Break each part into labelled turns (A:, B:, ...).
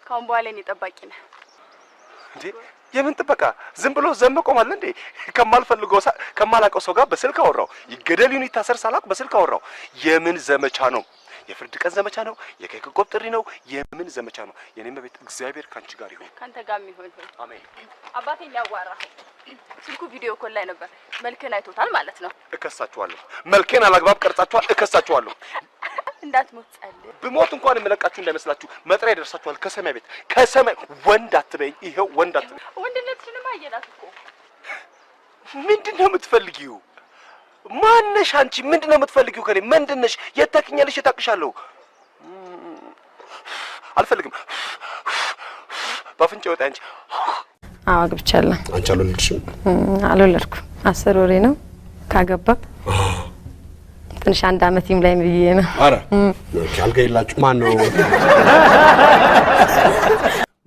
A: ካሁን በኋላ እኔ ጠባቂ ነህ
B: እንዴ? የምን ጥበቃ? ዝም ብሎ ዘመቆ ማለት እንዴ? ከማላውቀው ሰው ጋር በስልክ አወራው። ይገደሉኝ ይታሰር ሳላውቅ በስልክ አወራው። የምን ዘመቻ ነው? የፍርድ ቀን ዘመቻ ነው? የኬክ ቆብ ጥሪ ነው? የምን ዘመቻ ነው? የኔም ቤት እግዚአብሔር ካንቺ ጋር ይሁን።
A: ካንተ ጋር ይሁን።
B: አሜን።
A: አባቴ ሊያዋራ ስልኩ ቪዲዮ ኮል ላይ ነበር። መልከን አይቶታል ማለት ነው።
B: እከሳችኋለሁ። መልከን አላግባብ ቀርጻችኋል። እከሳችኋለሁ።
A: እንዳትሞት ጸልይ።
B: ብሞት እንኳን የምለቃችሁ እንዳይመስላችሁ መጥሪያ ይደርሳችኋል ከሰማይ ቤት። ከሰማይ ወንድ አትበይኝ። ይሄው ወንድ አትበይኝ።
A: ወንድነትሽንም አየናት እኮ።
B: ምንድነው የምትፈልጊው? ማነሽ አንቺ? ምንድነው የምትፈልጊው ከኔ? ምንድነሽ? የታክኛለሽ? የታቅሻለሁ። አልፈልግም። ባፍንጫ ወጣ አንቺ።
C: አዎ አግብቻለሁ።
B: አንቺ አልወለድሽም?
C: አልወለድኩም። 10 ወሬ ነው ካገባ። ትንሽ 1 አመት ይምላይ ብዬ ነው።
B: አረ ካልገይላችሁ ማን ነው?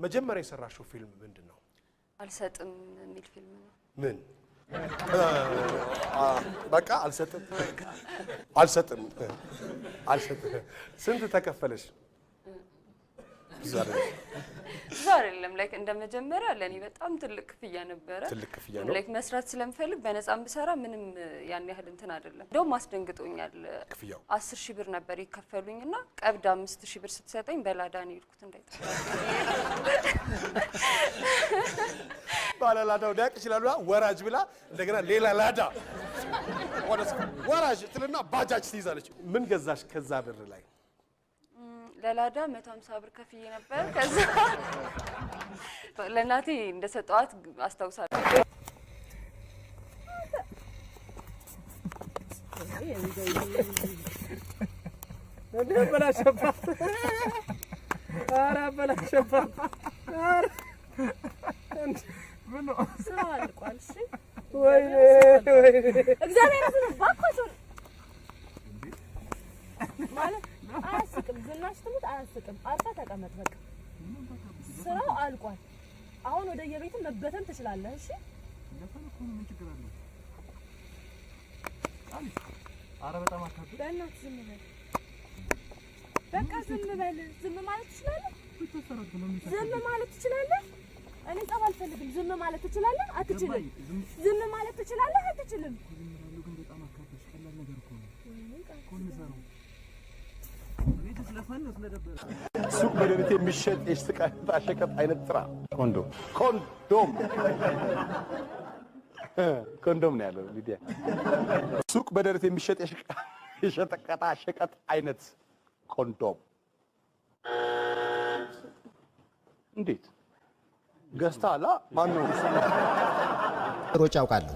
B: መጀመሪያ የሰራሽው ፊልም ምንድነው?
A: አልሰጥም የሚል ፊልም ነው።
B: ምን? በቃ አልሰጥም። ስንት ተከፈለሽ?
A: ዛሬለም ላይክ እንደመጀመሪያ ለኔ በጣም ትልቅ ክፍያ ነበረ።
B: ትልቅ ክፍያ ነው።
A: ላይክ መስራት ስለምፈልግ በነፃም ብሰራ ምንም ያን ያህል እንትን አይደለም። እንደውም አስደንግጦኛል።
B: ክፍያው
A: 10,000 ብር ነበር ይከፈሉኝና ቀብድ 5,000 ብር ስትሰጠኝ በላዳ ነው የሄድኩት። እንዳይጠፋ
B: ባለላዳው ዳቅ ይችላል ወራጅ ብላ እንደገና ሌላ ላዳ ወራጅ ትልና ባጃጅ ትይዛለች። ምን ገዛሽ ከዛ ብር ላይ?
A: ለላዳ 150 ብር ከፍዬ ነበር። ከዛ ለናቴ እንደሰጠዋት አስታውሳለሁ።
B: በላሸባት ኧረ በላሸባት ኧረ ምን ነው
A: ስራው አልቋል። እሺ
B: ወይኔ
A: እግዚአብሔር ይመስገን ባኮስ ማለት አያስቅም። ዝናሽ ትሙት አያስቅም። አርፋ ተቀመጥ በቃ። ስራው አልቋል። አሁን ወደ የቤቱ መበተን ትችላለህ። እሺ
B: እንደፈለኩ ምን ችግር አለው? አረ በጣም አካባቢ
A: በእናትህ ዝም በል በቃ ዝም በል። ዝም ማለት ትችላለህ። ዝም ማለት ትችላለህ። እኔ ጸብ አልፈልግም። ዝም ማለት ትችላለህ። አትችልም። ዝም ማለት ትችላለህ። አትችልም።
B: ሱቅ በደረቴ የሚሸጥ የሸቀጥ አይነት ጥራ። ኮንዶም ነው ያለው ሊዲያ። ሱቅ በደረቴ የሚሸጥ የሸቀጥ አይነት ኮንዶም። እንዴት ገዝታ አላ ማን ነው?
D: ሮጫ አውቃለሁ።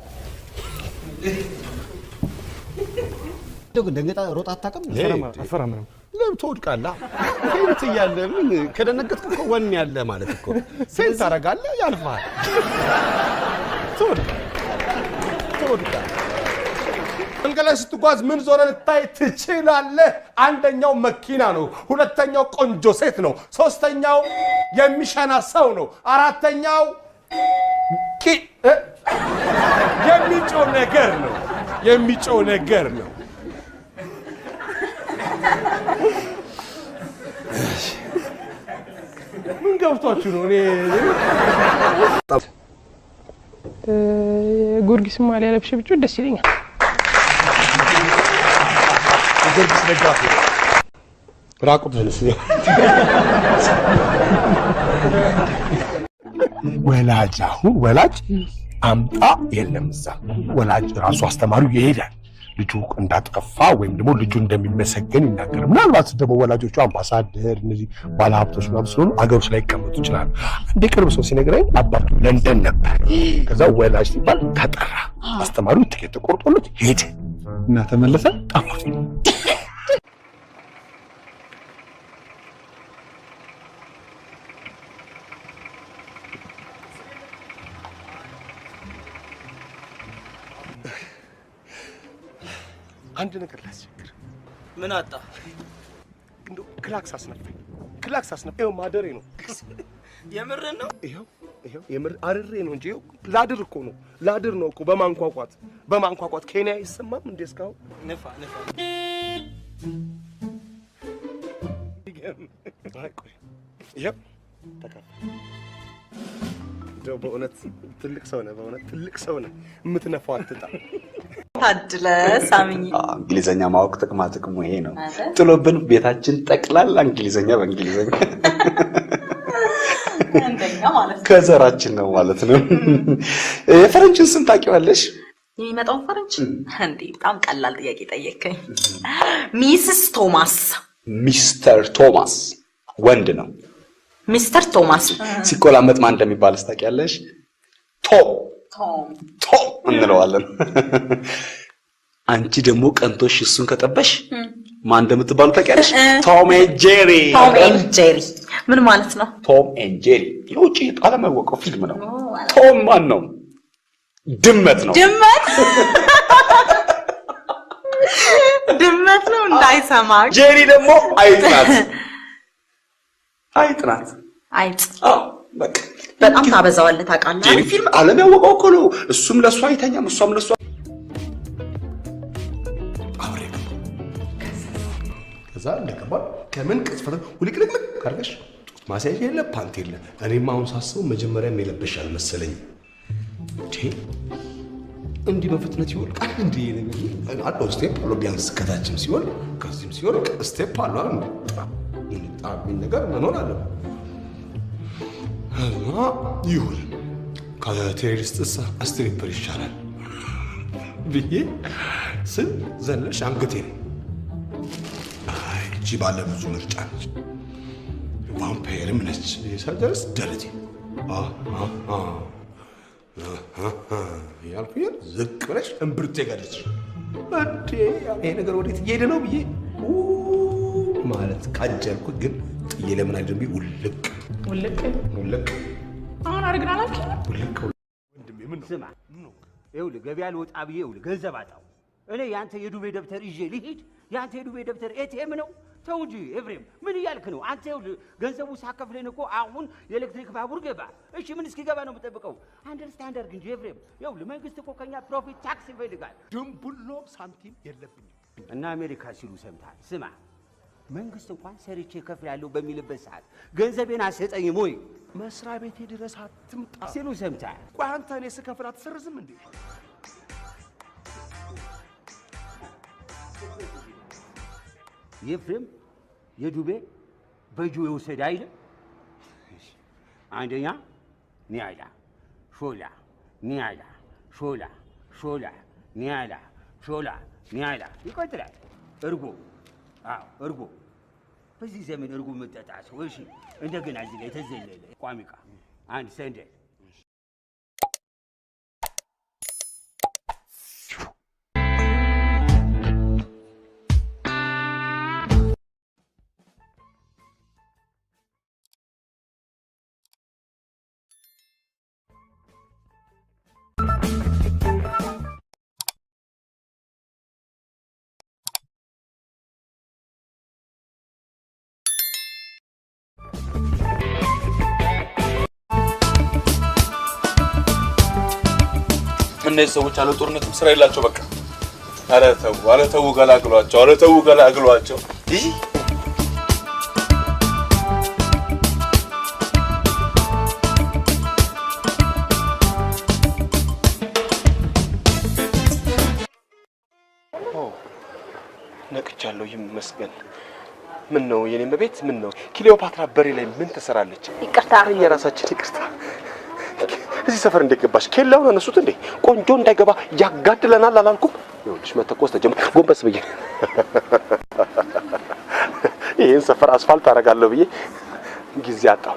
D: ደንገጣ ሮጣ አታውቅም?
B: አፈራም ነው። ለምን ትወድቃለህ? ሴንት እያለ ምን ከደነገጥክ እኮ ወን ያለ ማለት እኮ ሴንት ታደርጋለህ፣ ያልፋል። ትወድቃለህ። መንገድ ላይ ስትጓዝ ምን ዞረ ልታይ ትችላለህ። አንደኛው መኪና ነው፣ ሁለተኛው ቆንጆ ሴት ነው፣ ሶስተኛው የሚሸና ሰው ነው፣ አራተኛው የሚጮህ ነገር ነው። ምን ገብቷችሁ ነው? እኔ
E: ጊዮርጊስ ማሊያ ለብሼ ብቻ ደስ ይለኛል።
B: ጊዮርጊስ ደጋፊ ራቁትህን ወላጅ አምጣ የለም እዛ። ወላጅ ራሱ አስተማሪው ይሄዳል ልጁ እንዳጠፋ ወይም ደግሞ ልጁ እንደሚመሰገን ይናገር። ምናልባት ደግሞ ወላጆቹ አምባሳደር እነዚህ ባለሀብቶች ምናምን ስለሆኑ አገሩ ላይ ይቀመጡ ይችላሉ። አንድ ቅርብ ሰው ሲነግረኝ አባቱ ለንደን ነበር። ከዛ ወላጅ ሲባል ተጠራ። አስተማሪው ትኬት ተቆርጦለት ሄደ እና ተመለሰ። ጠፋት። አንድ ነገር ላስቸግር።
F: ምን አጣ?
B: እንደው ክላክስ አስነፋኝ። ይኸው ማደሬ ነው።
F: የምርን ነው?
B: ይኸው የምር አርሬ ነው እንጂ ይኸው ላድር ነው እኮ በማንኳኳት ኬንያ አይሰማም እንዴ እስካሁን?
F: ነፋ
B: ይኸው በእውነት ትልቅ ሰው ነህ። በእውነት ትልቅ ሰው ነህ። የምትነፋው አትጣ
G: ታድለ ሳሚኝ።
H: እንግሊዘኛ ማወቅ ጥቅሙ ይሄ ነው። ጥሎብን ቤታችን ጠቅላላ እንግሊዘኛ በእንግሊዘኛ
G: እንደኛ ማለት ነው።
H: ከዘራችን ነው ማለት ነው። የፈረንጅን ስም ታውቂዋለሽ?
G: የሚመጣው ፈረንጅ እንዴ? በጣም ቀላል ጥያቄ ጠየቀኝ። ሚስስ ቶማስ። ሚስተር ቶማስ ወንድ ነው። ሚስተር ቶማስ ሲቆላመጥ ማን እንደሚባል ታውቂያለሽ? ቶም እንለዋለን። አንቺ ደግሞ ቀንቶሽ እሱን ከጠበሽ ማን እንደምትባሉ ታውቂያለሽ? ቶም ኤንድ ጄሪ። ቶም ኤንድ ጄሪ ምን ማለት ነው? ቶም ኤንድ ጄሪ የውጭ ዓለም ያወቀው ፊልም ነው። ቶም ማን ነው? ድመት ነው። ድመት ነው እንዳይሰማ። ጄሪ ደግሞ አይጥ ናት። አይጥ በቃ በጣም ታበዛዋለህ ታውቃለህ። ጄሪ ፊልም ዓለም ያወቀው እኮ ነው። እሱም ለሷ አይተኛም፣ እሷም ለሷ አብሬ
B: ከዛ እንደገባን ከምን ቅጽፈት ውልቅልቅ ካርገሽ ማሳጅ የለ ፓንት የለ። እኔም አሁን ሳስበው መጀመሪያም የለበሻል መሰለኝ። እንዲህ በፍጥነት ይወልቃል እንዴ? አለው ስቴፕ አለው። ቢያንስ ከታችም ሲሆን ከዚህም ሲሆን ስቴፕ አለው። ምን ነገር መኖር አለ። ይሁን ከቴሮሪስትስ ስትሪፐር ይሻላል ብዬ ስል ዘለሽ አንገቴን እቺ ባለ ብዙ ምርጫ ነች፣ ቫምፓየርም ነች። ሳደርስ ደረቴ ያልኩኝ ዝቅ ብለሽ እምብርቴ ጋለች። እንዴ ይሄ ነገር ወዴት እየሄደ ነው ብዬ ማለት ካጀልኩ ግን ጥዬ ለምን አይደለም ብዬ ውልቅ
E: አሁን አድርግና አላልከኝ?
B: ውልቅ
I: ወንድሜ ምን ነው? ስማ ይኸውልህ ገበያ ልወጣ ብዬ ይኸውልህ ገንዘብ አጣሁ። እኔ ያንተ የዱቤ ደብተር ይዤ ልሂድ? ያንተ የዱቤ ደብተር ኤቲኤም ነው? ተው እንጂ ኤፍሬም፣ ምን እያልክ ነው አንተ? ይኸውልህ ገንዘቡ ሳከፍለን እኮ አሁን የኤሌክትሪክ ባቡር ገባ። እሺ ምን እስኪገባ ነው የምጠብቀው? አንደርስታንድ አድርግ እንጂ ኤፍሬም። ይኸውልህ መንግስት እኮ ከኛ ፕሮፊት ታክስ ይፈልጋል።
B: ድንቡሎ ሳንቲም የለብኝም
I: እና አሜሪካ ሲሉ ሰምተሃል? ስማ መንግስት እንኳን ሰርቼ እከፍላለሁ በሚልበት ሰዓት ገንዘቤን አሰጠኝም ወይ?
B: መስሪያ ቤቴ ድረስ አትምጣ
I: ሲሉ ሰምተሃል?
B: ቆይ አንተ እኔ ስከፍል አትሰርዝም እንዴ?
I: ኤፍሬም የዱቤ በእጁ የወሰደ አይደል? አንደኛ ኒያላ ሾላ ኒያላ ሾላ ሾላ ኒያላ ሾላ ኒያላ ይቆጥራል። እርጎ እርጎ በዚህ ዘመን እርጎ መጠጣ ሰው እሺ። እንደገና እዚህ ላይ ተዘለለ ቋሚ ዕቃ አንድ ሰንደል
J: እነዚህ ሰዎች አለ ጦርነትም ስራ የላቸው በቃ። ኧረ ተው ገላግሏቸው። ይህ
B: ነቅቻለሁ ይመስገን። ምን ነው የኔም ቤት ምን ነው ክሊዮፓትራ በሬ ላይ ምን ትሰራለች?
C: ይቅርታ
B: የራሳችን ይቅርታ። እዚህ ሰፈር እንደገባሽ ኬላውን አነሱት እንዴ? ቆንጆ እንዳይገባ ያጋድለናል አላልኩም? ይኸውልሽ መተኮስ ተጀመረ። ጎንበስ ብዬ ይሄን ሰፈር አስፋልት አደርጋለሁ ብዬ ጊዜ አጣሁ።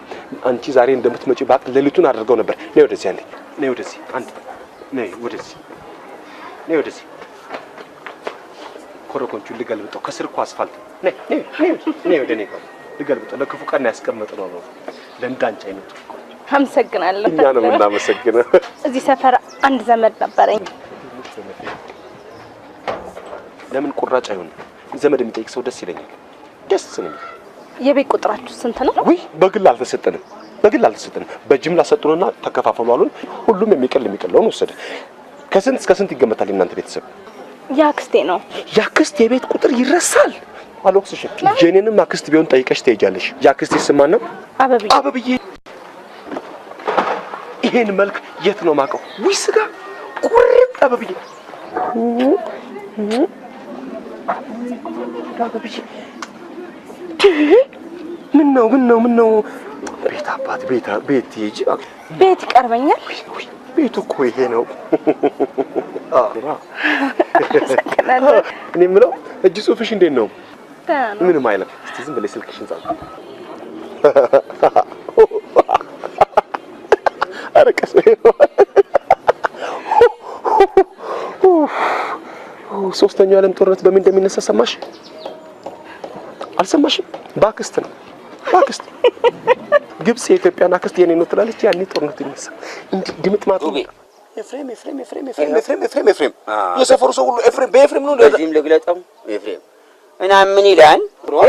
B: አንቺ ዛሬ እንደምትመጪ ባቅ ሌሊቱን አድርገው ነበር። ነይ ወደዚህ አንዴ፣ ነይ ወደዚህ አንዴ፣ ነይ ወደዚህ ኮረኮንቹን ልገልብጠው። ከስር እኮ አስፋልት። ነይ ወደ እኔ ጋር ልገልብጠው። ለክፉ ቀን ያስቀመጥነው ነው ለእንዳንቺ አይነቱ።
C: አመሰግናለሁ።
B: እኛ ነው የምናመሰግነው።
C: እዚህ ሰፈር አንድ ዘመድ ነበረኝ።
B: ለምን ቁራጭ አይሆንም? ዘመድ የሚጠይቅ ሰው ደስ ይለኛል። ደስ ነው።
C: የቤት ቁጥራችሁ ስንት ነው?
B: ውይ በግል አልተሰጠንም። በጅምላ ሰጡንና ተከፋፈሉ አሉን። ሁሉም የሚቀለውን ወሰደ። ከስንት እስከ ስንት ይገመታል እናንተ ቤተሰብ?
C: ያክስቴ ነው።
B: ያክስት የቤት ቁጥር ይረሳል? አልወቅስሽም። ጄኔንም አክስት ቢሆን ጠይቀሽ ትሄጃለሽ። የአክስቴ ስም ማን ነው? አበብዬ። ይሄን መልክ የት ነው ማቀው? ውይ ስጋ ቁርጥ አበብዬ። አበብዬ ምን ነው ቤት አባት ቤት ሂጂ።
A: ቤት ይቀርበኛል።
B: ቤቱ እኮ ይሄ ነው። እኔ የምለው እጅ ጽሑፍሽ እንዴት ነው? ምንም አይልም። እስቲ ዝም ብለሽ ስልክሽን ጻፍ። አረቀስ ሶስተኛው ዓለም ጦርነት በምን እንደሚነሳ ሰማሽ? አልሰማሽም? በአክስት ነው። በአክስት ግብጽ የኢትዮጵያን አክስት የኔ ነው ትላለች። ያኔ ጦርነቱ ይነሳ እንዴ ድምጥማጡ ኤፍሬም የሰፈሩ ሰው ሁሉ ኤፍሬም በኤፍሬም ነው።
I: ለዚህም ልግለጠው ኤፍሬም እና ምን ይላል?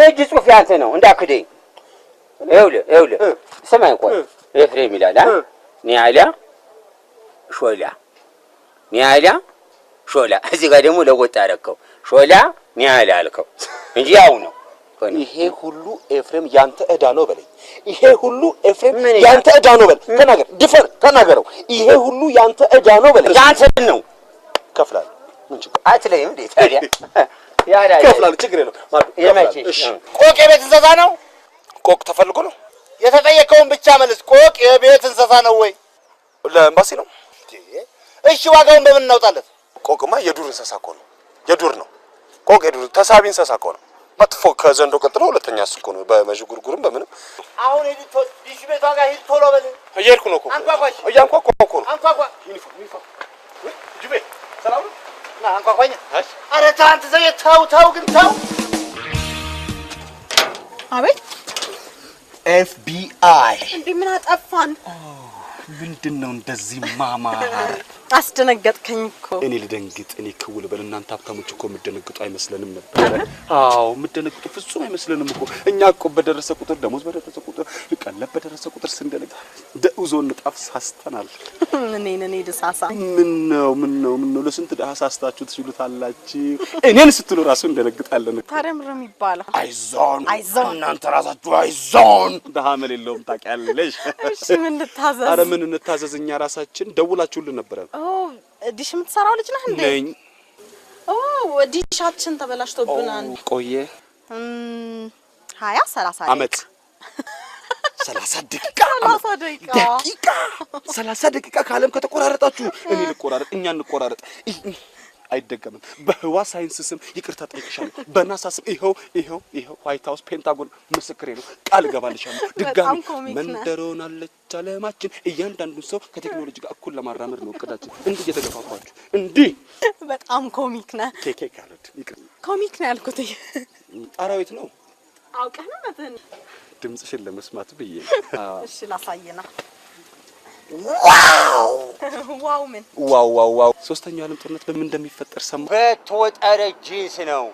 I: እጅ ጽሑፍ ያንተ ነው እንዳክደኝ። ይኸውልህ ሰማይ ቆይ ኤፍሬም ይላል ኒያላ ሾላ እዚህ ጋር ደግሞ ለወጣ አደረከው ሾላ ኒያላ አልከው እንጂ ያው ነው።
B: ይሄ ሁሉ ኤፍሬም ያንተ ዕዳ ነው በለኝ። ይሄ ሁሉ ኤፍሬም ያንተ ዕዳ ነው በል። ተናገር፣ ድፈር፣ ተናገረው። ይሄ ሁሉ ያንተ ዕዳ ነው በለኝ።
I: ያንተ ነው
B: ከፍላለሁ። ምን ችግር
I: አትለይም እንዴ ታዲያ? ያዳ
B: ከፍላለሁ፣ ችግር የለውም።
I: እሺ ቆቅ የቤት እንስሳ ነው?
B: ቆቅ ተፈልጎ ነው?
I: የተጠየቀውን ብቻ መልስ። ቆቅ የቤት እንስሳ ነው ወይ?
B: ለኤምባሲ ነው።
I: እሺ ዋጋውን በምን እናውጣለን?
B: ቆቅማ የዱር እንስሳ እኮ ነው። የዱር ነው ቆቅ፣ የዱር ተሳቢ እንስሳ እኮ ነው። መጥፎ ከዘንዶ ቀጥሎ ሁለተኛ እሱ እኮ ነው። በመዥጉርጉርም በምንም
I: አሁን ሄድቶ ዲሽ ቤቷ ጋር ሂድ ቶሎ በል።
B: እየሄድኩ ነው እኮ
I: አንኳኳሽ።
B: እያንኳኳ እኮ ነው።
I: አንኳኳ።
B: ዩኒፎርም ጅቤ ሰላም ነው።
I: ና አንኳኳኝ። ኧረ ተው አንተ ዘዬ ተው ግን ተው።
A: አቤት
G: FBI
A: እንዴ ምን አጠፋን?
G: ምንድነው እንደዚህ ማማር?
A: አስደነገጥከኝ እኮ።
B: እኔ ልደንግጥ፣ እኔ ክውል በል። እናንተ ሀብታሞች እኮ የምትደነግጡ አይመስለንም ነበር። አዎ የምትደነግጡ ፍጹም አይመስለንም እኮ። እኛ እኮ በደረሰ ቁጥር ደሞዝ በደረሰ ቁጥር ቀለብ በደረሰ ቁጥር ስንደነግ ደውዞ እንጣፍ ሳስተናል።
A: እኔ ደሳሳ
B: ምን ነው ለስንት ደሃ ሳስታችሁ ትችሉታላችሁ? እኔን ስትሉ ራሱ እንደነግጣለን።
A: ታዲያ ምን ነው የሚባለው?
B: አይዞን እናንተ ራሳችሁ አይዞን። ደሃ መሌለውም ታውቂያለሽ።
A: እሺ ምን ልታዘዝ?
B: አረ ምን እንታዘዝ? እኛ ራሳችን ደውላችሁልን ነበር።
A: ዲሽ የምትሰራው ልጅ ነህ እንዴ?
B: ነኝ።
A: ዲሻችን ተበላሽቶብናል።
B: ቆየ
A: 30
B: አመት 30 ደቂቃ 30 ደቂቃ ካለም ከተቆራረጣችሁ እኔ ልቆራረጥ፣ እኛ እንቆራረጥ። አይደገምም። በህዋ ሳይንስ ስም ይቅርታ ጠይቅሻለሁ። በናሳ ስም ይኸው ዋይት ሃውስ ፔንታጎን ምስክሬ ነው። ቃል ገባልሻለሁ። ድጋሚ መንደሮን አለች አለማችን። እያንዳንዱን ሰው ከቴክኖሎጂ ጋር እኩል ለማራመድ ነው እቅዳችን። እንዲህ እየተገፋፋችሁ እንዲህ
A: በጣም ኮሚክ ነህ።
B: ኬኬ ካሉት ይቅር
A: ኮሚክ ነው ያልኩት።
B: አራዊት ነው
A: አውቀህ ነው መተን
B: ድምጽሽን ለመስማት ብዬ።
A: እሺ ላሳየና።
B: ዋው ምን ዋው ሶስተኛው ዓለም ጦርነት በምን እንደሚፈጠር ሰማ።
I: በተወጠረ ጂንስ ነው።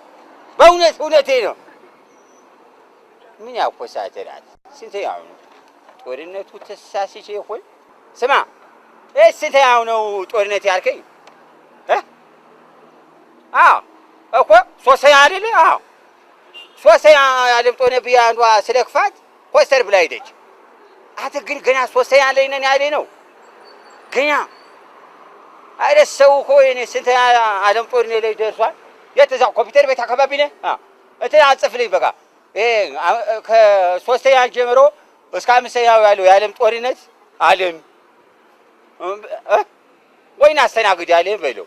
I: በእውነቴ ነው። ምን ያቆሳተራት ስንተኛው ነው ጦርነቱ? ተሳስቼ ይሆን? ስማ ስንተኛው ነው ጦርነት ያልከኝ? አዎ እኮ ሶስተኛ አይደለ? አዎ ሶስተኛ ዓለም ጦርነት ብዬ አንዷ ስለክፋት ፖስተር ብላ ሄደች። አንተ ግን ገና ሶስተኛ ላይ ነን ያለ ነው ገና አይደሰው እኮ እኔ ስንተኛ ዓለም ጦርነት ላይ ደርሷል። የት እዛው ኮምፒውተር ቤት አካባቢ ነህ? እንትን አጽፍልኝ በቃ ከሶስተኛ ጀምሮ እስከ አምስተኛው ያለው የዓለም ጦርነት ዓለም ወይን አስተናግድ ያለ በለው።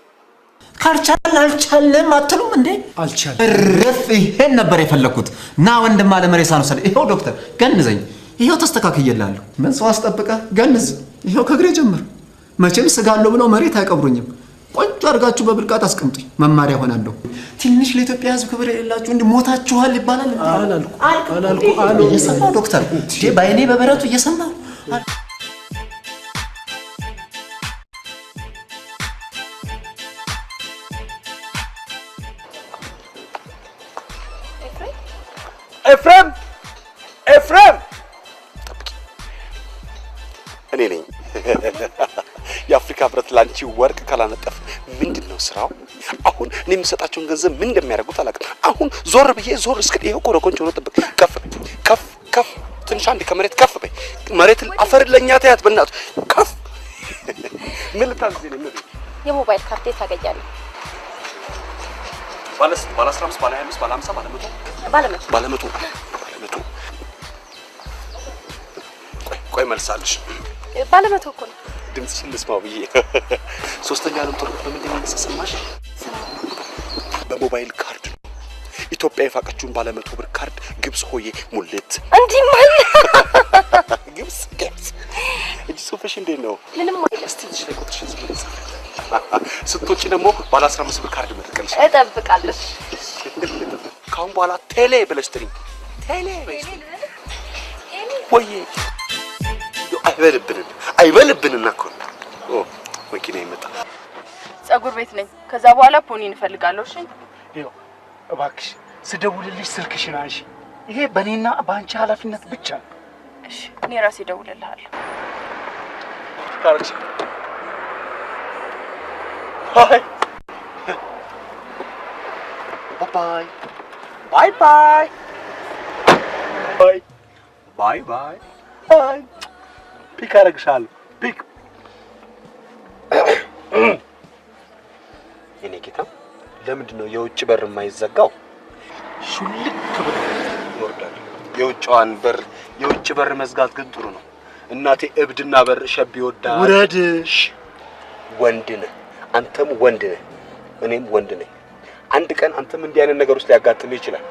D: ካልቻልን አልቻልም አትሉም እንዴ?
K: አልቻልም።
D: እረፍ። ይሄን ነበር የፈለኩት። ና ወንድም አለ መሬሳ ነው ሰለ። ይሄው ዶክተር ገንዘኝ። ይሄው ተስተካክየላለሁ። ምን ሰው አስጠብቀ ገንዝ። ይሄው ከግሬ ጀምር። መቼም ስጋለው ብለው መሬት አይቀብሩኝም። ቆንጆ አድርጋችሁ በብልቃት አስቀምጡኝ። መማሪያ ሆናለሁ። ትንሽ ለኢትዮጵያ ሕዝብ ክብር የሌላችሁ እንዴ ሞታችኋል ይባላል እንዴ? አላልኩ። እየሰማሁ ዶክተር ባይኔ በበረቱ እየሰማሁ
B: ኤፍሬም እኔ ነኝ። የአፍሪካ ህብረት ላንቺ ወርቅ ካላነጠፍ ምንድነው ስራው? አሁን እኔ የምሰጣቸውን ገንዘብ ምን እንደሚያደርጉት አላውቅም።
G: አሁን ዞር ብዬ ዞር እስከ ይሄው ኮረኮንች ሆኖ ጥብቅ ከፍ ከፍ ከፍ ትንሽ አንድ ከመሬት ከፍ በይ መሬት አፈር ለኛ ታያት በእናቱ ከፍ ምን ልታዝኝ ነው?
C: የሞባይል ካርድ ታገኛለህ?
G: ባለ 15 ባለ 25 ባለ 50 ባለ 100 ቆይ መልሳለሽ።
C: ባለ 100 እኮ ነው።
G: ድምፅሽን ልስማው ብዬ ሶስተኛ ዓለም ጦርነት በምንድን ነው የተሰማሽ? በሞባይል ካርድ ኢትዮጵያ የፋቀችውን ባለ 100 ብር ካርድ ግብጽ ሆዬ ሙሌት
C: እንዲህ ማለት
G: ግብጽ እጅ ሶፈሽ እንዴት ነው?
C: ምንም አይደለም።
G: እስቲ ልጅ ላይ ቁጥርሽን ዝም ስትወጪ ደግሞ ባለ 15 ብር ካርድ መጥቀልሽ
C: እጠብቃለሁ።
G: ካሁን በኋላ ቴሌ ብለሽ ጥሪኝ። ቴሌ በይስ ወይ አይበልብንና እኮ መኪና ይመጣ።
A: ጸጉር ቤት ነኝ። ከዛ በኋላ ፖኒ እንፈልጋለሁ። እሺ
B: ይኸው እባክሽ ስደውልልሽ ስልክሽን አንሺ። ይሄ በእኔና በአንቺ ኃላፊነት ብቻ ነው።
A: እሺ እኔ ራሴ እደውልልሃለሁ።
G: ካርቺ ባይ ባይ ባይ ባይ ባይ ባይ ባይ ፒክ አደርግሻለሁ። ፒክ የኔ ጌታ ለምንድን ነው የውጭ በር የማይዘጋው? ሹልክ ብሎ ይወርዳል። የውጭ በር መዝጋት ግን ጥሩ ነው። እናቴ እብድና በር ሸብ ይወዳል። ውረድሽ። ወንድ ነህ አንተም ወንድ ነህ እኔም ወንድ ነኝ። አንድ ቀን አንተም እንዲህ አይነት ነገር ውስጥ ሊያጋጥምህ ይችላል።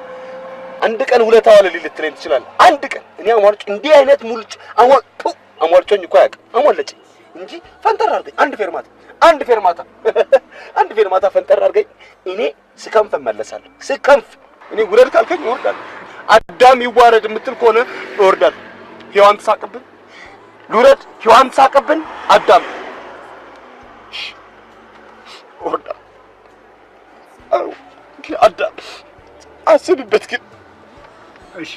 G: አንድ ቀን ሁለት አዋለል ልትለኝ ትችላለህ። አንድ ቀን እኔ አሟልጭ እንዲህ አይነት ሙልጭ አሟልጮኝ እኮ ያውቅ አሟለጭኝ እንጂ ፈንጠር አድርገኝ አንድ ፌርማታ ፈንጠር አድርገኝ እኔ ስከንፍ እመለሳለሁ። ስከንፍ እኔ ውረድ ካልከኝ እወርዳለሁ። አዳም ይዋረድ የምትል ከሆነ እወርዳለሁ። ሔዋን ትሳቅብን ልውረድ። ሔዋን ትሳቅብን አዳም እወርዳለሁ። አዳም አስብበት ግን እሺ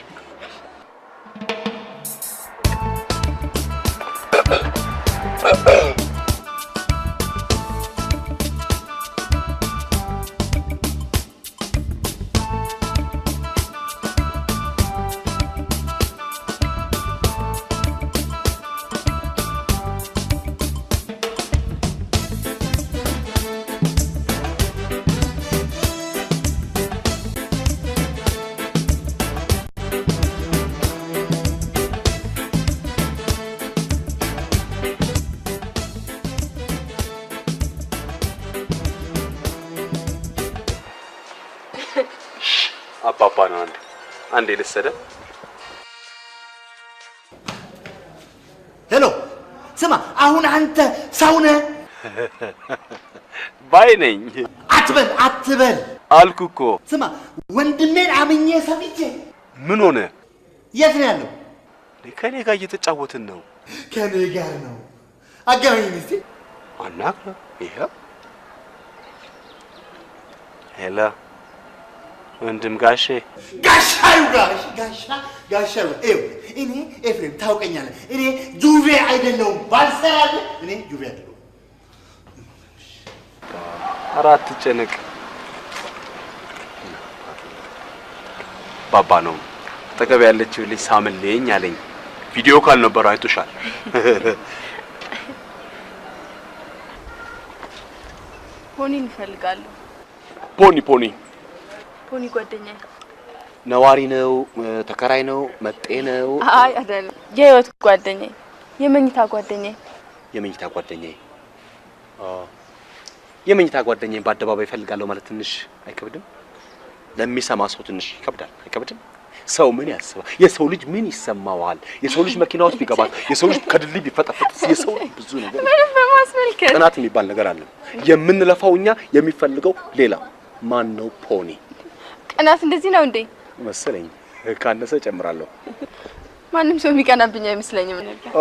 G: አባባ ነው አንዴ ልሰደ።
I: ሄሎ ስማ፣ አሁን አንተ ሰው ነህ
G: ባይ ነኝ
I: አትበል
G: አልኩ እኮ።
I: ስማ ወንድሜን አምኜ ሰምቼ
G: ምን ሆነ?
I: የት ነው ያለው?
G: ከኔ ጋር እየተጫወትን ነው።
I: ከኔ ጋር ነው? አገናኝ እስቲ
G: አናግረ። ይሄ ሄሎ ወንድም ጋሼ ጋሻው
I: እኔ ኤፍሬም ታውቀኛለህ። እኔ ጁቬ አይደለሁም። ባልሰራለህ እኔ ጁቬ አይደለሁም።
G: አራት ጨነቅ ባባ ነው አጠገብ ያለችው ልጅ ሳምልኝ አለኝ። ቪዲዮ ካል ነበር አይቶሻል።
A: ፖኒ እንፈልጋለሁ። ፖኒ ጓደኛዬ
G: ነዋሪ ነው ተከራይ ነው መጤ ነው?
A: አይ አይደለም፣ የህይወት ጓደኛዬ የመኝታ ጓደኛዬ
G: የመኝታ ጓደኛዬ በአደባባይ እፈልጋለሁ ማለት ትንሽ አይከብድም? ለሚሰማ ሰው ትንሽ ይከብዳል አይከብድም? ሰው ምን ያስባል? የሰው ልጅ ምን ይሰማዋል? የሰው ልጅ መኪና ውስጥ ቢገባ፣ የሰው ልጅ ከድልድይ ቢፈጠፈጥ፣ የሰው ልጅ ብዙ ነገር
A: ምንም በማስመልከት
G: ቅናት የሚባል ነገር አለ። የምንለፋው እኛ የሚፈልገው ሌላ። ማን ነው ፖኒ?
A: ቅናት እንደዚህ ነው እንዴ?
G: መሰለኝ ካነሰ ጨምራለሁ።
A: ማንም ሰው የሚቀናብኝ አይመስለኝም ነበር።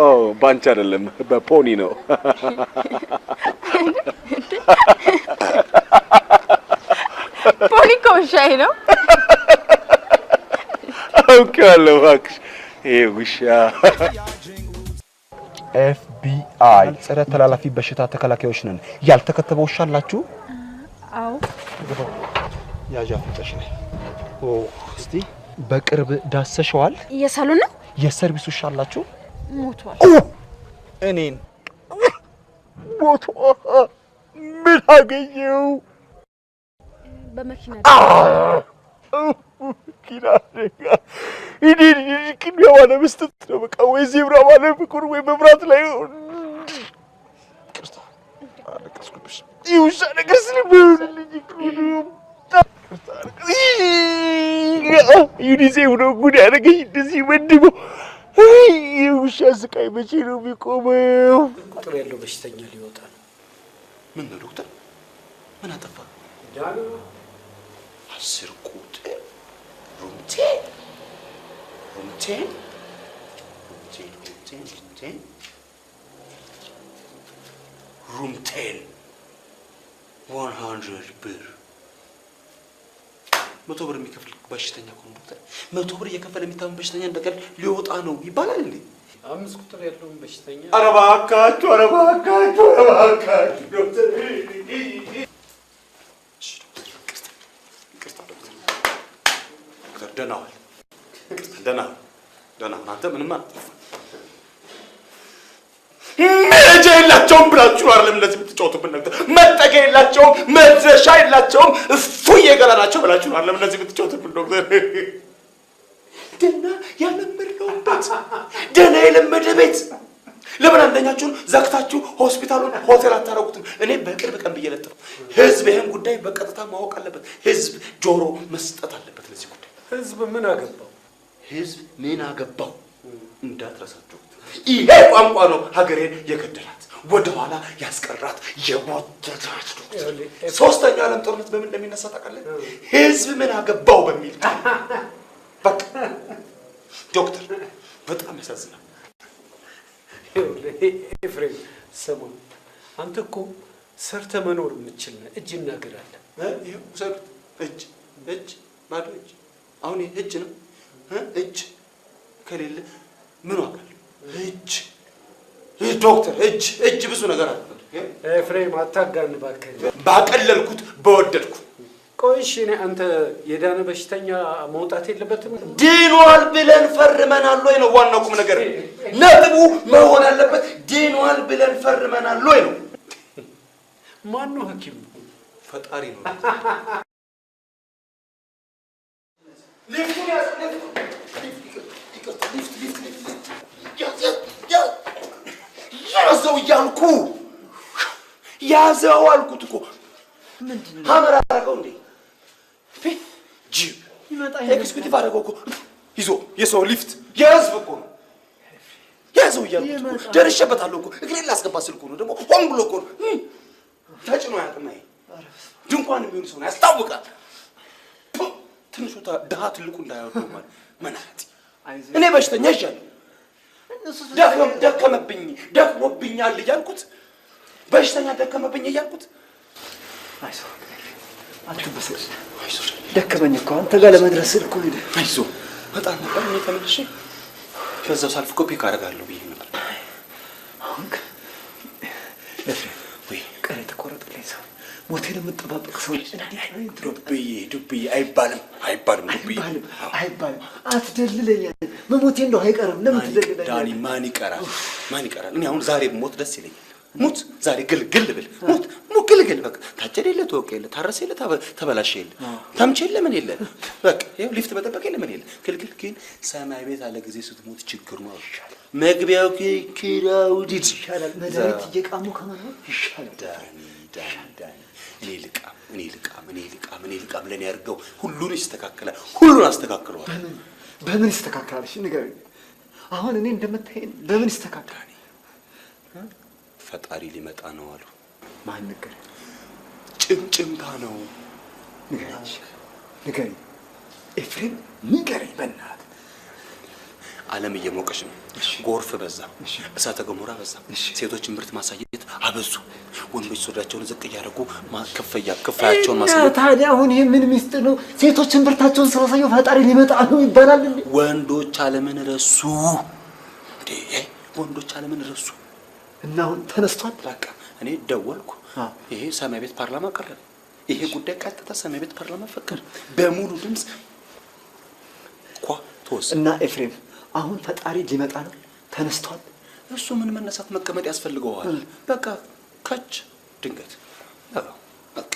G: ባንቺ አይደለም በፖኒ ነው።
A: ፖኒ እኮ ውሻዬ ነው።
G: አውቄዋለሁ እባክሽ። ይሄ ውሻ FBI ጸረ ተላላፊ በሽታ ተከላካዮች ነን። ያልተከተበ ውሻ አላችሁ?
A: አዎ።
G: ያዣ ፍጠሽ ነኝ
K: እስቲ በቅርብ ዳሰሸዋል?
A: የሳሎን ነው?
K: የሰርቪስ ውሻ አላችሁ?
A: ሞቷል።
K: እኔን ሞቶ ምን አገኘው?
A: በመኪና
K: መኪና አደጋ። እኔን ቅድሚያ ባለመስጠት ነው በቃ። ወይ ዜብራ ባለመቆም ወይ መብራት ላይ ቅርታ አለቀስኩብሽ። ይህ ውሻ ነገር ስለሚሆንልኝ ዩኒሴፍ ነው ጉድ ያደረገኝ እንደዚህ መድቦ። የውሻ ስቃይ መቼ ነው የሚቆመው?
L: ቁጥር ያለው በሽተኛ ሊወጣ ነው።
G: ምን ነው ዶክተር? ምን አጠፋ? 10 ቁጥር ሩም 10 ሩም 10 100 ብር 100 ብር የሚከፍል በሽተኛ እኮ ነው ዶክተር። 100 ብር እየከፈለ የሚታመም በሽተኛ እንደቀል ሊወጣ ነው ይባላል እንዴ?
L: 5 ቁጥር ያለውን በሽተኛ
K: ኧረ እባካችሁ ዶክተር
G: ደህና ዋል። አንተ ምንም መረጃ የላቸውም ብላችሁ አይደለም እንደዚህ የምትጫወቱብን ነገር። መጠጊያ የላቸውም፣ መድረሻ የላቸውም፣ እፉዬ የገላ ናቸው ብላችሁ አይደለም እንደዚህ የምትጫወቱብን ዶክተር። ደህና ያለመድነውን ቤት፣ ደህና የለመደ ቤት ለምን አንደኛችሁን ዘግታችሁ ሆስፒታሉን ሆቴል አታረጉትም? እኔ በቅርብ ቀን ብዬ ለጥፍ ህዝብ ይሄን ጉዳይ በቀጥታ ማወቅ አለበት። ህዝብ ጆሮ መስጠት አለበት ለዚህ ጉዳይ።
L: ህዝብ ምን አገባው?
G: ህዝብ ምን አገባው እንዳትረሳችሁ። ይሄ ቋንቋ ነው ሀገሬን የገደላት ወደኋላ ያስቀራት የሞተታት ዶክተር። ሶስተኛው ዓለም ጦርነት በምን እንደሚነሳ ታውቃለህ? ህዝብ ምን አገባው በሚል በቃ ዶክተር በጣም ያሳዝናል።
L: ኤፍሬም ስማ፣ አንተ እኮ ሰርተህ መኖር የምትችል ነህ። እጅ እናገራለን።
G: ይኸው ውሰዱት። እጅ ባዶ እጅ። አሁን እጅ ነው እጅ ከሌለ ምን ዋጋ አለው? እጅ ዶክተር እጅ ብዙ ነገር አለበት።
L: ኤፍሬም አታጋን እባክህ።
G: ባቀለልኩት በወደድኩ።
L: ቆይ እሺ፣ እኔ አንተ የዳነ በሽተኛ መውጣት የለበትም?
G: ድኗል ብለን ፈርመናል ወይ ነው ዋናው ቁም ነገር። ነጥቡ መሆን ያለበት ድኗል ብለን ፈርመናል ወይ ነው።
L: ማን ነው ሐኪም?
G: ፈጣሪ ነው። ያዘው እያልኩ ያዘው አልኩት እኮ። ምንድን ነው ሀመር አደረገው እንዴ? ጂፕ ኤክስኪዩቲቭ አደረገው እኮ ይዞ የሰው ሊፍት የህዝብ እኮ ነው። ያዘው እያልኩት እኮ ደርሼበታለሁ እኮ። እግሬን ላስገባ ስልኩ ነው ደግሞ ሆን ብሎ እኮ ነው ተጭኖ ያጥና ድንኳን የሚሆን ሰው ነው ያስታውቃል። ትንሹ ድሃ ትልቁ እንዳያወጣው ማለት መናት። እኔ በሽተኛ ይሻል ደከመብኝ ደክሞብኛል እያልኩት በሽተኛ ደከመብኝ እያልኩት
L: አይዞህ አትበሰጭ። አይዞህ ደከመኝ እኮ አንተ ጋር ለመድረስ እኮ ሄደ።
G: አይዞህ በጣም ነበር እኔ ተመልሼ ከዛው ሳልፍ ኮፒ ካደርጋለሁ ብዬ ነበር።
L: አሁን ወይ ቀን የተቆረጠልኝ ሰው ሞቴን የምጠባበቅ ሰው
G: ዱብዬ አይባልም
L: አትደልለኝ። መሞቴ እንደው አይቀርም። ለምን ትደልለኛለህ?
G: ዳኒ ማን ይቀራል? እኔ አሁን ዛሬ ሞት ደስ ይለኛል። ሙት ዛሬ ግልግል ብል ሙት ግልግል በቃ ታጨደ የለ ተወቀ የለ ታረሰ የለ ተበላሸ የለ ታምቼ የለ ምን የለ በቃ ይኸው ሊፍት መጠበቅ የለ ምን የለ ግልግል። ግን ሰማይ ቤት አለ ጊዜ ስትሞት ችግር ነው ይሻላል። መግቢያው ክራውድድ ይሻላል።
L: መድኃኒት እየቃሙ ከመኖር ይሻላል።
G: ዳኒ እኔ ልቃም ለኔ ያርገው። ሁሉን ይስተካከላል። ሁሉን አስተካክለዋል።
L: በምን ይስተካከላል? እሺ ንገረኝ። አሁን እኔ እንደምታየኝ በምን ይስተካከላል?
G: ፈጣሪ ሊመጣ ነው አሉ።
L: ማን ነገር?
G: ጭምጭምታ ነው።
L: ንገረኝ ኤፍሬም ንገረኝ በእናትህ።
G: ዓለም እየሞቀች ነው። ጎርፍ በዛ፣ እሳተ ገሞራ በዛ። ሴቶች ምርት ማሳየት አበዙ። ወንዶች ሱሪያቸውን ዝቅ እያደረጉ ክፋያቸውን ማሳየት።
L: ታዲያ አሁን ይሄ ምን ሚስጥር ነው? ሴቶች ምርታቸውን ስላሳዩ ፈጣሪ ሊመጣ ነው ይባላል እንዴ?
G: ወንዶች ዓለምን ረሱ እንዴ? ወንዶች ዓለምን ረሱ
L: እና አሁን ተነስቷል።
G: በቃ እኔ ደወልኩ። ይሄ ሰማይ ቤት ፓርላማ ቀረበ። ይሄ ጉዳይ ቀጥታ ሰማይ ቤት ፓርላማ ፈቀደ። በሙሉ ድምፅ እኮ ተወሰነ
L: እና ኤፍሬም አሁን ፈጣሪ ሊመጣ ነው ተነስቷል።
G: እሱ ምን መነሳት መቀመጥ ያስፈልገዋል። በቃ ከች ድንገት በቃ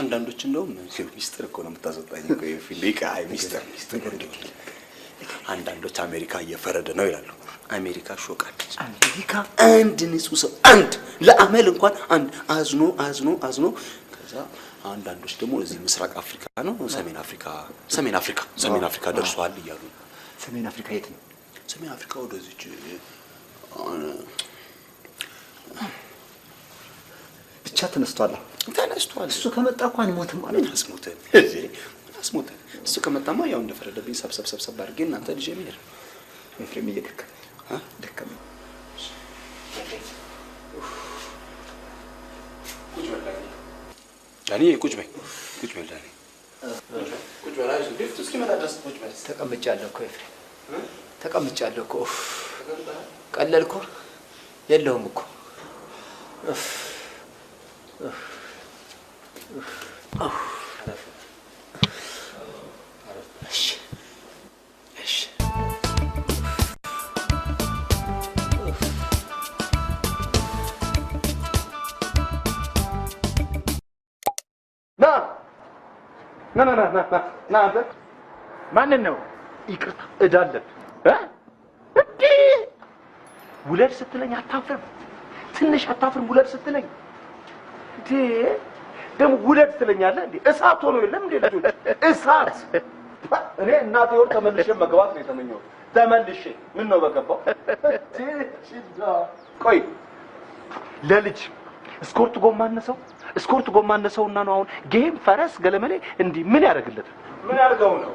G: አንዳንዶች እንደውም ሚስጥር እኮ ነው የምታስወጣኝ እኮ የፊሊቃ ሚስጥር አንዳንዶች አሜሪካ እየፈረደ ነው ይላሉ። አሜሪካ ሾቃለች።
L: አሜሪካ
G: አንድ ንጹህ ሰው አንድ ለአመል እንኳን አንድ አዝኖ ከዛ አንዳንዶች ደግሞ እዚህ ምስራቅ አፍሪካ ነው ሰሜን አፍሪካ ደርሷል እያሉ።
L: ሰሜን አፍሪካ የት ነው?
G: ሰሜን አፍሪካ ወደዚች
L: ብቻ ተነስቷል። እሱ ከመጣ እኮ አንሞትም ማለት ነው።
G: አስሞተን እሱ ከመጣማ ያው እንደፈረደብኝ ሰብሰብ አድርጌ እናንተ ልጅ የሚሄድ
L: ኤፍሬም ደከመኝ።
G: ዳኒ ቁጭ በል ዳኒ ቁጭ በል። አይዞህ ድፍት እስኪመጣ ድረስ ቁጭ በል።
L: ተቀምጫለሁ እኮ ኤፍሬም ተቀምጫለሁ እኮ። ቀለልኩ የለውም እኮ
K: ና አንተ ማንን ነው? ይቅርታ ዕዳ አለብህ እንዴ? ውለድ ስትለኝ አታፍርም? ትንሽ አታፍርም? ውለድ ስትለኝ እንዴ? ደግሞ ውለድ ትለኛለህ እንዴ? እሳት ሆኖ የለም እንዴ ልጆች? እሳት እኔ እናቴ ወር ተመልሼ መግባት ነው የተመኘሁት። ተመልሼ ምን ነው በገባው? ቆይ ለልጅ ስኮርት ጎማነሰውና ነው አሁን ጌም ፈረስ ገለመሌ እንዲህ ምን ያደርግለት? ምን ያርገው ነው?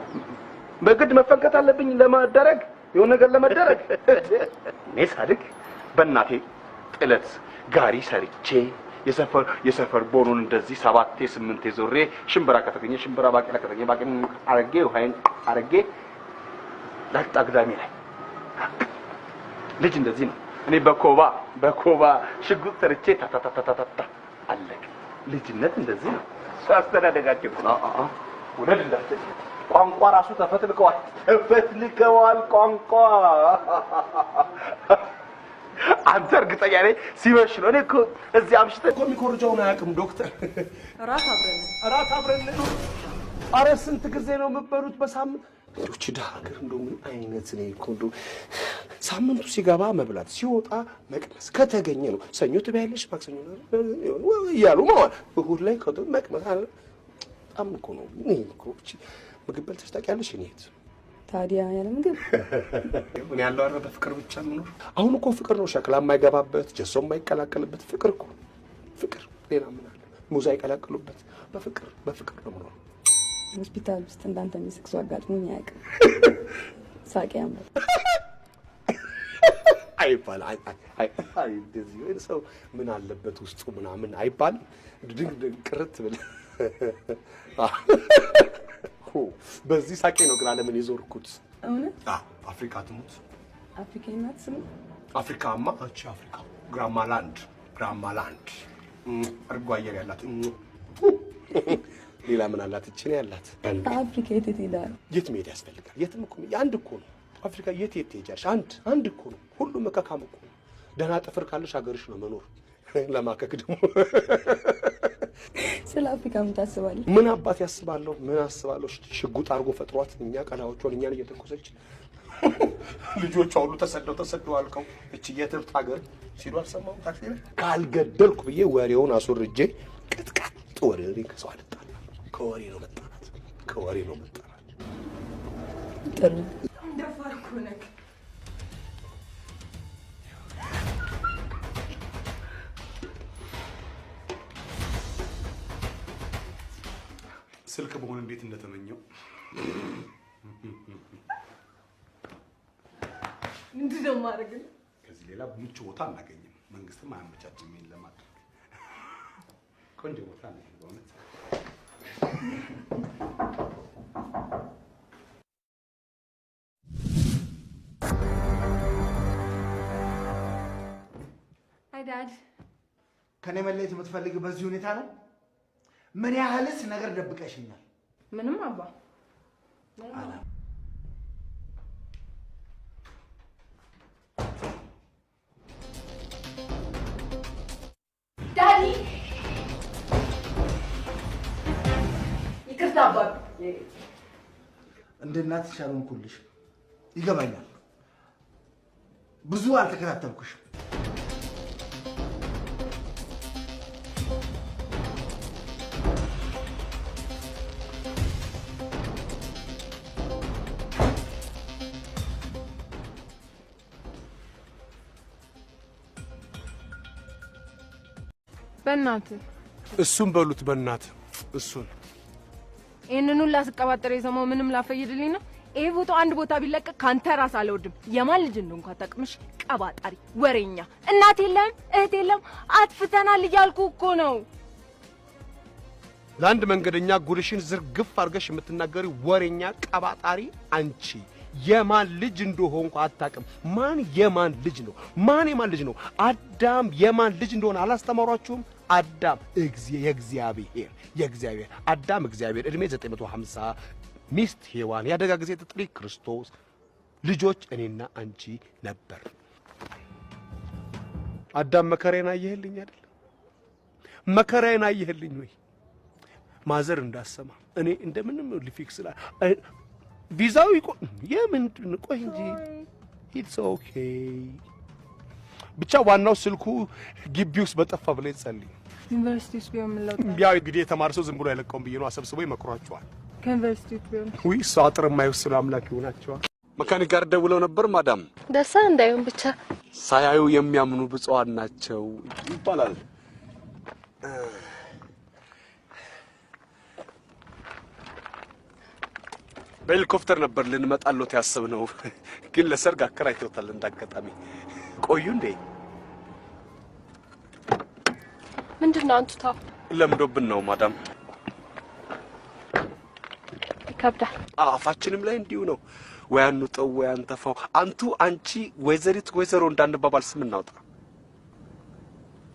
K: በግድ መፈንከት አለብኝ ለማደረግ የሆነ ነገር ለማደረግ? እኔ ሳድግ በእናቴ ጥለት ጋሪ ሰርቼ የሰፈር ቦኑን እንደዚህ 7 8 ዞሬ ሽምብራ ከተገኘ ሽምብራ ባቄላ ከተገኘ ባቄላ አረጌ ውሃይን አረጌ ላጣግዳሚ ላይ ልጅ እንደዚህ ነው። እኔ በኮባ ሽጉጥ ሰርቼ ታታታታታ አለቅ። ልጅነት እንደዚህ ነው። አስተዳደጋቸው ወለድ እንዳትል ቋንቋ ራሱ ተፈትልከዋል ቋንቋ። አንተ እርግጠኛ ነኝ ሲመሽ ነው። እኔ እኮ እዚህ አምሽተህ እኮ የሚኮርጀውን አያውቅም ዶክተር። እራት አብረን ነው። ኧረ ስንት ጊዜ ነው የምትበሉት በሳምንት? ልጆች ዳ ሀገር እንደው ምን አይነት ነው እኮ እንደው ሳምንቱ ሲገባ መብላት ሲወጣ መቅመስ ከተገኘ ነው። ሰኞ ትበያለሽ ማክሰኞ እያሉ ማለት እሑድ ላይ መቅመስ አለ። በጣም እኮ ነው እኔ እኮ ምግብ በልተሽ ታውቂያለሽ? እኔ
C: ታዲያ ያለ ምግብ
B: ምን ያለው አረ በፍቅር ብቻ ምኖር። አሁን እኮ ፍቅር ነው ሸክላ የማይገባበት ጀሶ የማይቀላቀልበት ፍቅር እኮ ፍቅር። ሌላ ምን አለ? ሙዛ አይቀላቀሉበት በፍቅር ነው ምኖር።
C: ሆስፒታል ውስጥ እንዳንተ የሚስቅ ሰው አጋጥሞኝ አያውቅም። ሳቂ ያምራል
B: አይባል አይ እንደዚህ ወይ ሰው ምን አለበት ውስጡ ምናምን አይባል። ድንግ ቅርት ብል በዚህ ሳቄ ነው ግን ዓለምን የዞርኩት።
C: እውነት?
B: አፍሪካ ትሙት
C: አፍሪካናት ስም
B: አፍሪካማ እቺ አፍሪካ ግራማላንድ አርጓ አየር ያላት ሌላ ምን አላት? እቺ ነው ያላት።
C: አፍሪካ የት ይላል?
B: የት መሄድ ያስፈልጋል? የትም እኮ አንድ እኮ ነው አፍሪካ። የት ትሄጃለሽ? አንድ እኮ ነው። ሁሉም መካካም እኮ ነው። ደህና ጥፍር ካለሽ ሀገርሽ ነው መኖር። ለማከክ ደግሞ
C: ስለ አፍሪካ ምን ታስባለህ?
B: ምን አባት ያስባለሁ? ምን አስባለሁ? ሽጉጥ አድርጎ ፈጥሯት እኛ ቀላዎቿን እኛን እየተኮሰች ልጆቿ ሁሉ ተሰደው አልቀው እቺ የትርት ሀገር ሲሉ አልሰማሁም። ታክሲ ላይ ካልገደልኩ ብዬ ወሬውን አስወርጄ ቅጥቅጥ ወሬ ከሰው አልጣላ። ከወሬ ነው መጣላት።
C: ጥሩ
A: እንደፈርኩ ነክ
B: ስልክ መሆን እንዴት እንደተመኘው
A: ምንድነው ማድረግ?
B: ከዚህ ሌላ ምቹ ቦታ አናገኝም። መንግስትም አያመቻችም ይሄን ለማድረግ። ቆንጆ ቦታ ነው በእውነት።
A: አይ ዳድ
M: ከኔ መለየት የምትፈልግ በዚህ ሁኔታ ነው? ምን ያህልስ ነገር ደብቀሽኛል?
A: ምንም አባ
M: እንደ እናትሽ አልሆንኩልሽ። ይገባኛል። ብዙ አልተከታተልኩሽም።
N: በእናትህ
B: እሱን በሉት በእናትህ እሱን
N: ይሄንን ሁላ ስቀባጠር የሰማው ምንም ላፈይድልኝ ነው። ይሄ ፎቶ አንድ ቦታ ቢለቀቅ ካንተ ራስ አልወድም። የማን ልጅ እንደሆንኩ አታውቅምሽ። ቀባጣሪ፣ ወሬኛ። እናት የለም እህት የለም አጥፍተናል እያልኩ እኮ ነው።
B: ለአንድ መንገደኛ ጉልሽን ዝርግፍ አድርገሽ የምትናገሪ ወሬኛ ቀባጣሪ አንቺ የማን ልጅ እንደሆንኩ አታውቅም። ማን የማን ልጅ ነው? ማን የማን ልጅ ነው? አዳም የማን ልጅ እንደሆነ አላስተማሯችሁም? አዳም የእግዚአብሔር አዳም እግዚአብሔር እድሜ 950 ሚስት ሔዋን ያደጋ ጊዜ ተጥሪ ክርስቶስ ልጆች እኔና አንቺ ነበር። አዳም መከራዬን አየህልኝ አይደል? መከራዬን አየህልኝ ወይ? ማዘር እንዳሰማ እኔ እንደምንም ሊፊክስ ላ ቪዛው የምንድን ቆይ እንጂ ኢትስ ኦኬ። ብቻ ዋናው ስልኩ ግቢ ውስጥ በጠፋ ብለህ ጸልይ።
N: ዩኒቨርሲቲ ውስጥ ቢሆን ምን ለውጥ?
B: ያው እንግዲህ የተማረ ሰው ዝም ብሎ አይለቀውም ብዬ ነው። አሰብስቦ ይመክሯቸዋል።
N: ከዩኒቨርሲቲ ውስጥ ቢሆን
B: ወይ እሱ አጥር የማይወስኑ አምላክ ይሆናቸዋል። መካኒክ ጋር ደውለው ነበር። ማዳም
C: ደሳ እንዳይሆን ብቻ
B: ሳያዩ የሚያምኑ ብፁዓን ናቸው ይባላል። በሄሊኮፕተር ነበር ልንመጣሎት ያሰብነው፣ ግን ለሰርግ አከራይተውታል። እንዳጋጣሚ ቆዩ እንዴ?
C: ምንድነው አንቱታው?
B: ለምዶብን ነው ማዳም።
C: ይከብዳል።
B: አፋችንም ላይ እንዲሁ ነው። ወይ አንውጠው ወይ አንተፋው። አንቱ አንቺ ወይዘሪት ወይዘሮ እንዳንባባል ስም እናውጣ።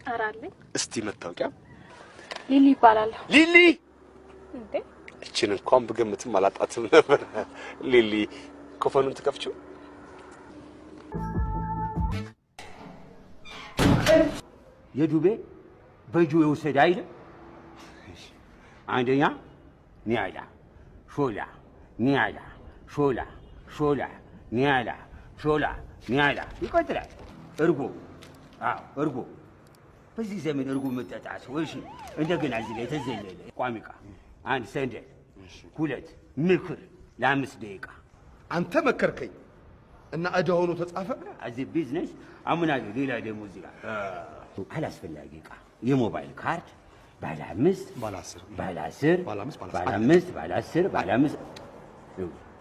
C: አራለኝ
B: እስቲ መታወቂያ
C: ሊሊ ይባላል።
B: ሊሊ
C: እንዴ?
B: እቺን እንኳን በግምትም አላጣትም ነበር። ሊሊ ኮፈኑን ትከፍቺው።
I: የዱቤ በእጁ የወሰደ አይደል? አንደኛ ኒያላ ሾላ ኒያላ ሾላ ሾላ ኒያላ ሾላ ኒያላ ይቀጥላል። እርጎ እርጎ በዚህ ዘመን እርጎ መጠጣት ወይስ እንደገና እዚህ ላይ ተዘለለ ቋሚቃ አንድ ሰንደል ሁለት ምክር ለ5 ደቂቃ
B: አንተ መከርከኝ እና እዳ ሆኖ ተጻፈ።
I: አዚ ቢዝነስ አምናለሁ። ሌላ ደግሞ እዚህ ጋር አላስፈላጊ ዕቃ የሞባይል ካርድ ባለ 5 ባለ 10 ባለ 10 ባለ 5 ባለ 5 ባለ 10 ባለ 5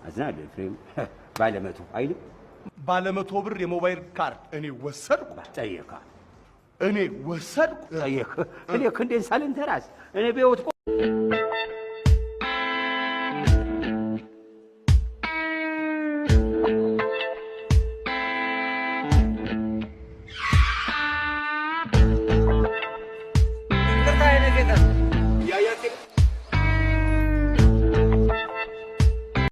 I: አዝናለሁ። ፍሬም ባለ 100 አይደል?
B: ባለ 100 ብር የሞባይል ካርድ እኔ ወሰድኩ።
I: ጠየካ
B: እኔ ወሰድኩ።
I: ጠየካ እኔ ክንዴን ሳልንተራስ እኔ በህይወት